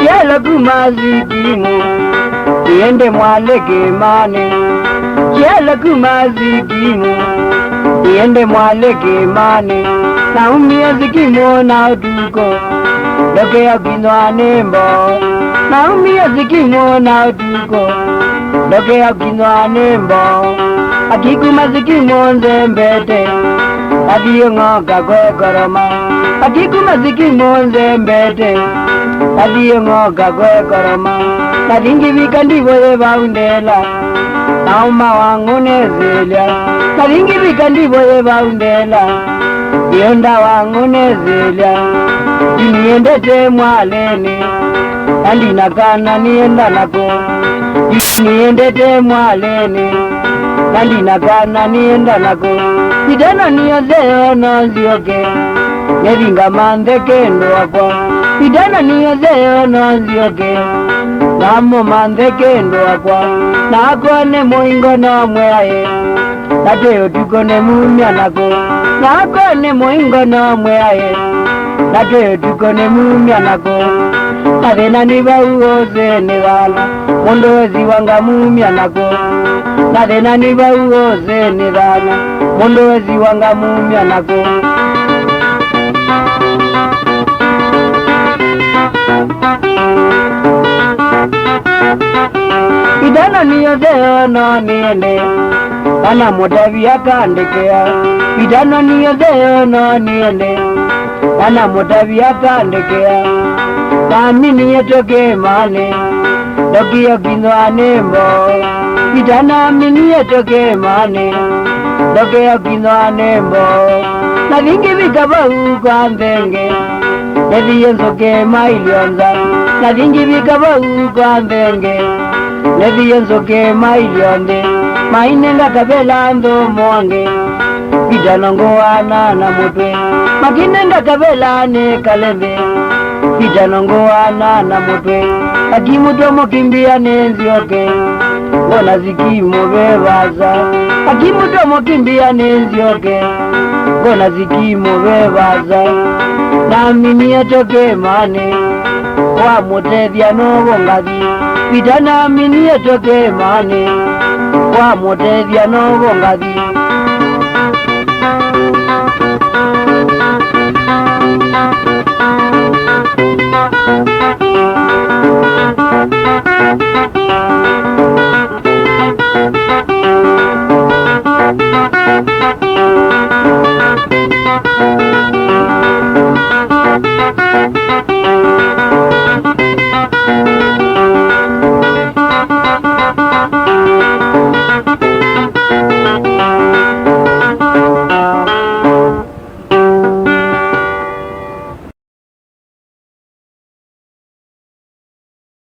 Yala kumazikimu Yende mwalege mane Yala kumazikimu Yende mwalege mane Naumia zikimu na utuko Loke ya kinwa nembo Naumia zikimu na utuko Loke ya kinwa nembo Akikuma zikimu nzembete Adiyo ngoka kwe koroma Akikuma zikimu nzembete Adiyo ngoka kwe koroma Nadingi vika ndivoye vaundela Nauma wangu nezilia Nadingi vika ndivoye vaundela Yonda wangu nezilia Niendete mwaleni Andi nakana nienda nako Niendete mwaleni Andi nakana nienda nako Idana niyozeo nozioke Nevinga mande kendo wako Idana niyozeo nozioke Namo mande kendo wako Nakone moingo no mweaye Nateo tukone mumya nako Nakone moingo no mweaye Nateo tukone mumya nako Nadena niba uoze negala Mondo wezi wanga mumya nako Nadena niba uoze negala Mondo wezi wanga mumya nako Idana niyozeo no niende Kana motavi yakandekea Idana niyozeo no niende Kana motavi yakandekea Kami niyetoke mane Doki yokinwa nembo Idana niyetoke mane Doki yokinwa nembo Na vingi vikaba ukwa mbenge Nevi yensoke mailionza Na vingi vikaba ukwa mbenge Nevi yensoke mailionde Mainenga kabela ndo mwange Vidanongo wana na mutwe Makinenga kabela ne kalembe Vidanongo wana na mutwe Akimuto mokimbia nenzioke Gona zikimo bebaza Akimuto mokimbia nenzioke Gona zikimo bebaza Nami niyetoke mane Wa mutevya novo ngavi Vidana mini yetoke mane Wa motevya novo ngavi